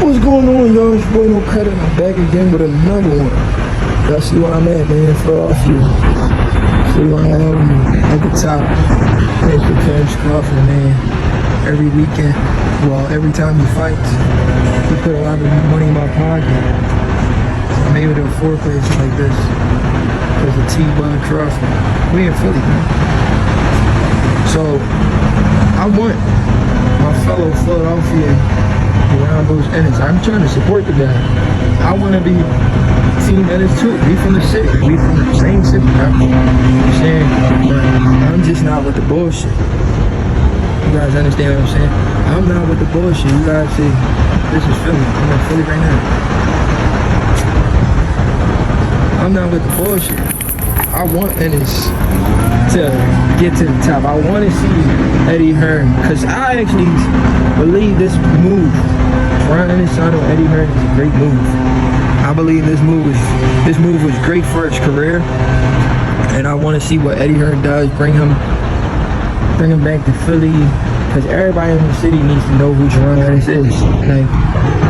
What's going on, y'all? It's your boy No Credit. I'm back again with another one. Y'all see where I'm at, man. For off you. See where I am at the top. Thanks for Jaron Crawford, man. Every weekend, well, every time he fights, he put a lot of money in my pocket. So I'm able to afford places like this because of T-Bud Crawford. We in Philly, man. So I want my fellow Philadelphia Jaron Ennis. I'm trying to support the guy. I want to be Team Ennis too. We from the city. We from the same city. I'm saying, but I'm just not with the bullshit. You guys understand what I'm saying? I'm not with the bullshit. You guys see, this is Philly. I'm in Philly right now. I'm not with the bullshit. I want Ennis to get to the top. I want to see Eddie Hearn, because I actually believe this move, Jaron Ennis signing with Eddie Hearn, is a great move. I believe this move was great for his career, and I want to see what Eddie Hearn does. Bring him back to Philly, because everybody in the city needs to know who Jaron Ennis is. Like,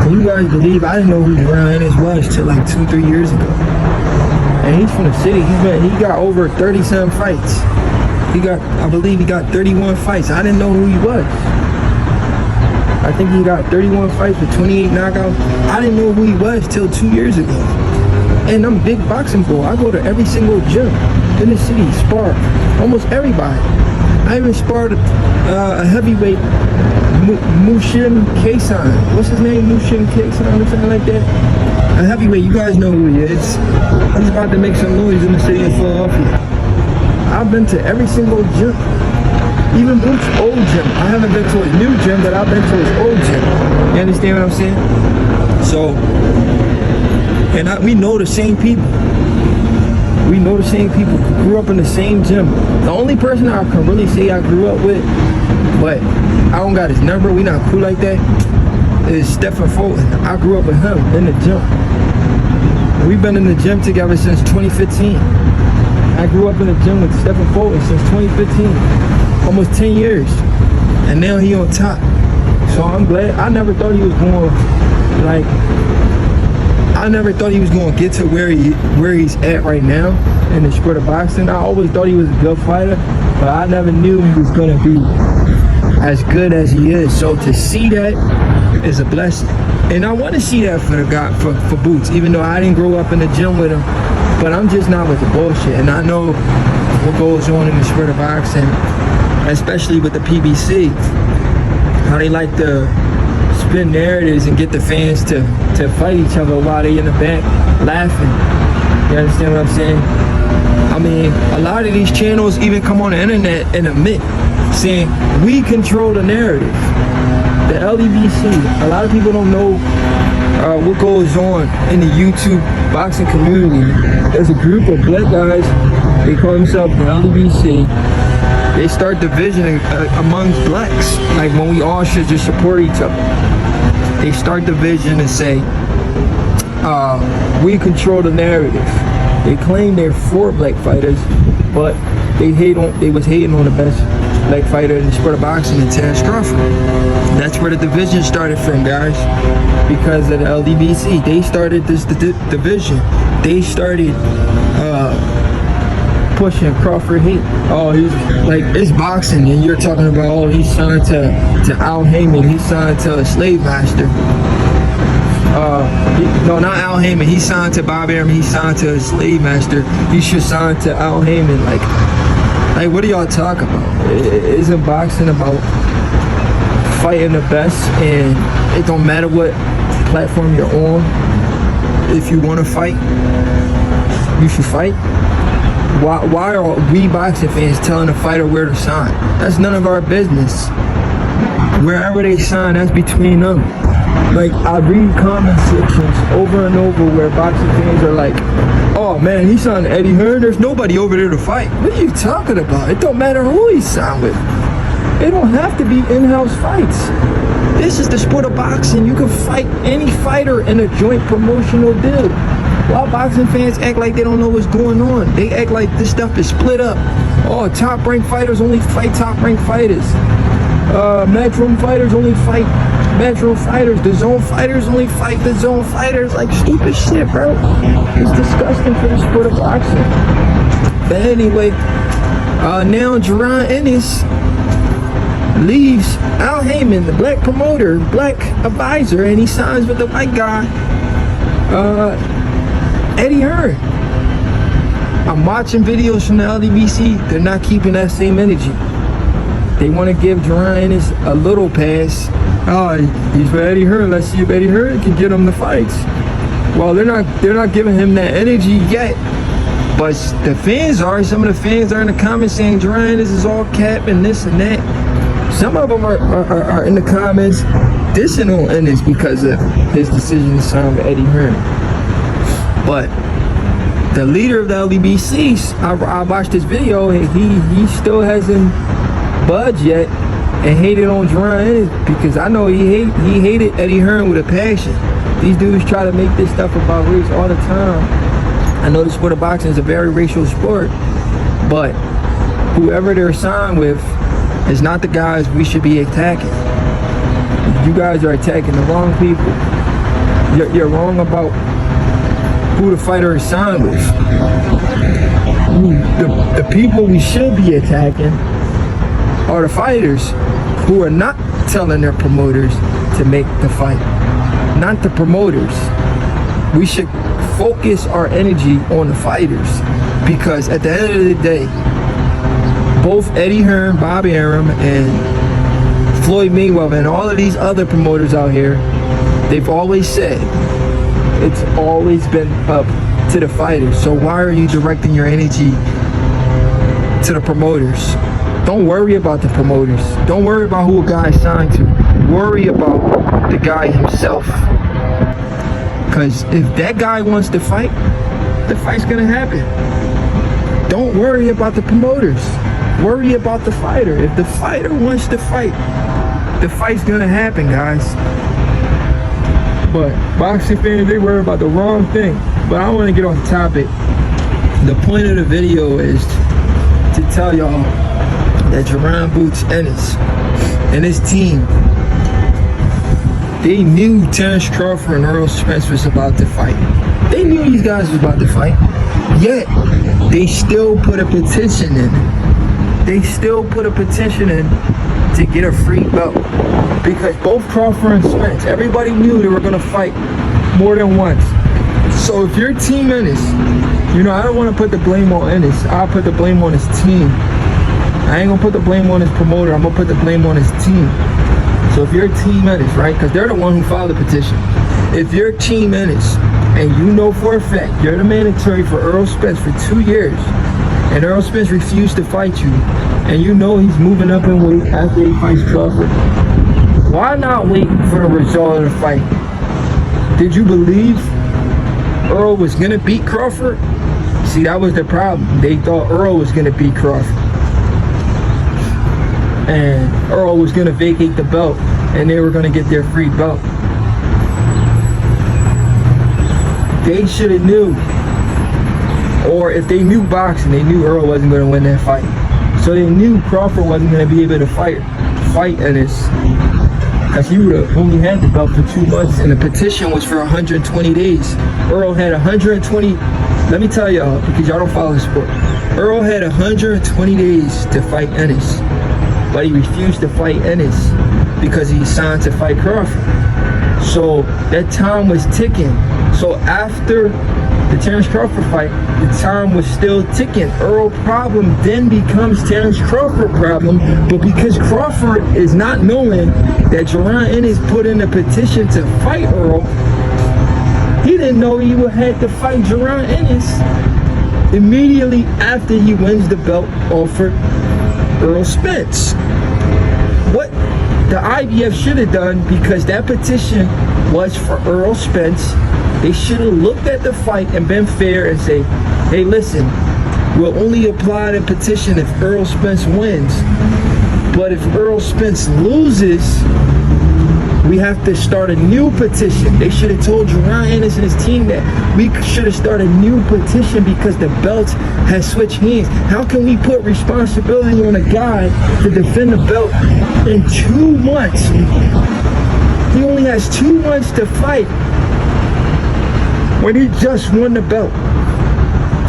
can you guys believe I didn't know who Jaron Ennis was till like 2-3 years ago? And he's from the city. He got over 30-some fights. I believe he got 31 fights. I didn't know who he was. I think he got 31 fights with 28 knockouts. I didn't know who he was till 2 years ago. And I'm a big boxing boy. I go to every single gym in the city, spar almost everybody. I even sparred a heavyweight, Mushin Kasan. What's his name? Mushin Kasan or something like that. A heavyweight, you guys know who he is. He's about to make some noise in the city of Philadelphia. I've been to every single gym. Even Luke's old gym. I haven't been to his new gym, but I've been to his old gym. You understand what I'm saying? So, and we know the same people. We know the same people. Grew up in the same gym. The only person I can really say I grew up with, but I don't got his number, we not cool like that, is Stephen Fulton. I grew up with him in the gym. We've been in the gym together since 2015. I grew up in the gym with Stephen Fulton since 2015. Almost 10 years. And now he on top. So I'm glad. I never thought he was going, like, I never thought he was going to get to where he's at right now in the sport of boxing. I always thought he was a good fighter, but I never knew he was going to be as good as he is. So to see that is a blessing. And I want to see that for the guy, for Boots, even though I didn't grow up in the gym with him. But I'm just not with the bullshit. And I know what goes on in the sport of boxing, especially with the PBC, how they like to spin narratives and get the fans to fight each other while they in the back laughing. You understand what I'm saying? I mean, a lot of these channels even come on the internet and admit, saying, we control the narrative. The LDBC, a lot of people don't know what goes on in the YouTube boxing community. There's a group of black guys, they call themselves the LDBC. They start division amongst blacks, like when we all should just support each other. They start division and say, we control the narrative. They claim they're for black fighters, but they was hating on the best black fighter in the sport of boxing, in Jaron Crawford. That's where the division started from, guys, because of the LDBC. They started this division. They started pushing Crawford hate. Oh, he's like, it's boxing, and you're talking about, oh, he's signed to Al Heyman. He's signed to a slave master. No, not Al Heyman. He signed to Bob Arum. He signed to a slave master. He should sign to Al Heyman. Like, what are y'all talking about? Isn't boxing about fighting the best? And it don't matter what platform you're on. If you want to fight, you should fight. Why are we boxing fans telling a fighter where to sign? That's none of our business. Wherever they sign, that's between them. Like, I read comment sections over and over where boxing fans are like, oh man, he signed Eddie Hearn, there's nobody over there to fight. What are you talking about? It don't matter who he signed with. It don't have to be in-house fights. This is the sport of boxing. You can fight any fighter in a joint promotional deal. While boxing fans act like they don't know what's going on. They act like this stuff is split up. Oh, top-ranked fighters only fight top-ranked fighters. Matchroom fighters only fight Metro fighters. The zone fighters only fight the zone fighters. Like, stupid shit, bro. It's disgusting for the sport of boxing. But anyway, now Jaron Ennis leaves Al Heyman, the black promoter, black advisor, and he signs with the white guy, Eddie Hearn. I'm watching videos from the LDBC. They're not keeping that same energy. They want to give Jaron Ennis a little pass. Oh, he's for Eddie Hearn. Let's see if Eddie Hearn can get him the fights. Well, they're not giving him that energy yet. But the fans are. Some of the fans are in the comments saying Jaron Ennis is all cap and this and that. Some of them are in the comments dissing on Ennis because of his decision to sign with Eddie Hearn. But the leader of the LDBC, I watched this video and he still hasn't budged yet and hated on Jaron Ennis because I know he hated Eddie Hearn with a passion. These dudes try to make this stuff about race all the time. I know the sport of boxing is a very racial sport, but whoever they're signed with is not the guys we should be attacking. You guys are attacking the wrong people. You're wrong about who the fighter is signed with. The people we should be attacking are the fighters who are not telling their promoters to make the fight, not the promoters. We should focus our energy on the fighters because at the end of the day, both Eddie Hearn, Bobby Arum, and Floyd Mayweather and all of these other promoters out here, they've always said it's always been up to the fighters. So why are you directing your energy to the promoters? Don't worry about the promoters. Don't worry about who a guy is signed to. Worry about the guy himself. Because if that guy wants to fight, the fight's gonna happen. Don't worry about the promoters. Worry about the fighter. If the fighter wants to fight, the fight's gonna happen, guys. But boxing fans, they worry about the wrong thing. But I want to get off topic. The point of the video is to tell y'all that Jaron Boots Ennis and his team, they knew Terrence Crawford and Errol Spence was about to fight. They knew these guys was about to fight. Yet, they still put a petition in. They still put a petition in to get a free belt. Because both Crawford and Spence, everybody knew they were going to fight more than once. So if you're Team Ennis, you know, I don't want to put the blame on Ennis. I'll put the blame on his team. I ain't going to put the blame on his promoter. I'm going to put the blame on his team. So if you're Team Ennis, right, because they're the one who filed the petition. If you're Team Ennis and you know for a fact you're the mandatory for Errol Spence for 2 years and Errol Spence refused to fight you and you know he's moving up in weight after he fights Crawford, why not wait for the result of the fight? Did you believe Errol was going to beat Crawford? See, that was the problem. They thought Errol was going to beat Crawford. And Errol was going to vacate the belt and they were going to get their free belt. They should have knew. Or if they knew boxing, they knew Errol wasn't going to win that fight. So they knew Crawford wasn't going to be able to fight Ennis. Because he would have only had the belt for 2 months and the petition was for 120 days. Errol had 120, let me tell y'all, because y'all don't follow the sport. Errol had 120 days to fight Ennis. But he refused to fight Ennis because he signed to fight Crawford. So that time was ticking. So after the Terrence Crawford fight, the time was still ticking. Errol problem then becomes Terrence Crawford problem, but because Crawford is not knowing that Jaron Ennis put in a petition to fight Errol, he didn't know he would have to fight Jaron Ennis immediately after he wins the belt off Errol Spence. What the IBF should have done, because that petition was for Errol Spence, they should have looked at the fight and been fair and say, hey, listen, we'll only apply the petition if Errol Spence wins. But if Errol Spence loses, we have to start a new petition. They should have told Jaron Ennis and his team that we should have started a new petition because the belt has switched hands. How can we put responsibility on a guy to defend the belt in 2 months? He only has 2 months to fight when he just won the belt.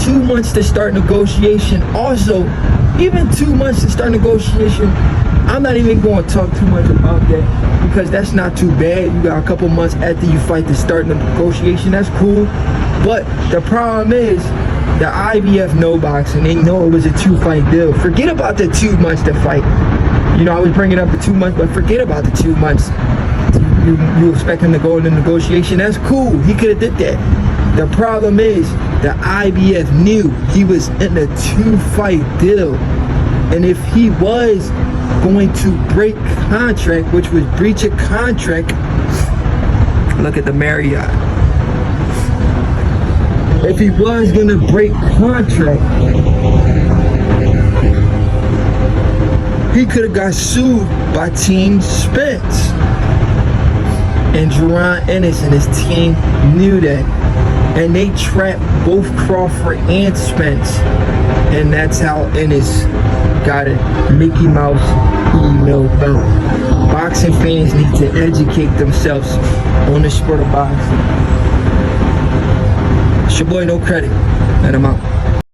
2 months to start negotiation. Also, even 2 months to start negotiation, I'm not even going to talk too much about that because that's not too bad. You got a couple months after you fight to start the negotiation. That's cool. But the problem is the IBF no boxing. They know it was a 2-fight deal. Forget about the 2 months to fight. You know, I was bringing up the 2 months, but forget about the 2 months. You expect him to go into negotiation. That's cool. He could have did that. The problem is the IBF knew he was in a 2-fight deal. And if he was going to break contract, which was breach of contract, look at the Marriott. If he was going to break contract, he could have got sued by Team Spence. And Jaron Ennis and his team knew that. And they trapped both Crawford and Spence. And that's how Ennis got a Mickey Mouse email belt. Boxing fans need to educate themselves on the sport of boxing. It's your boy No Credit, and I'm out.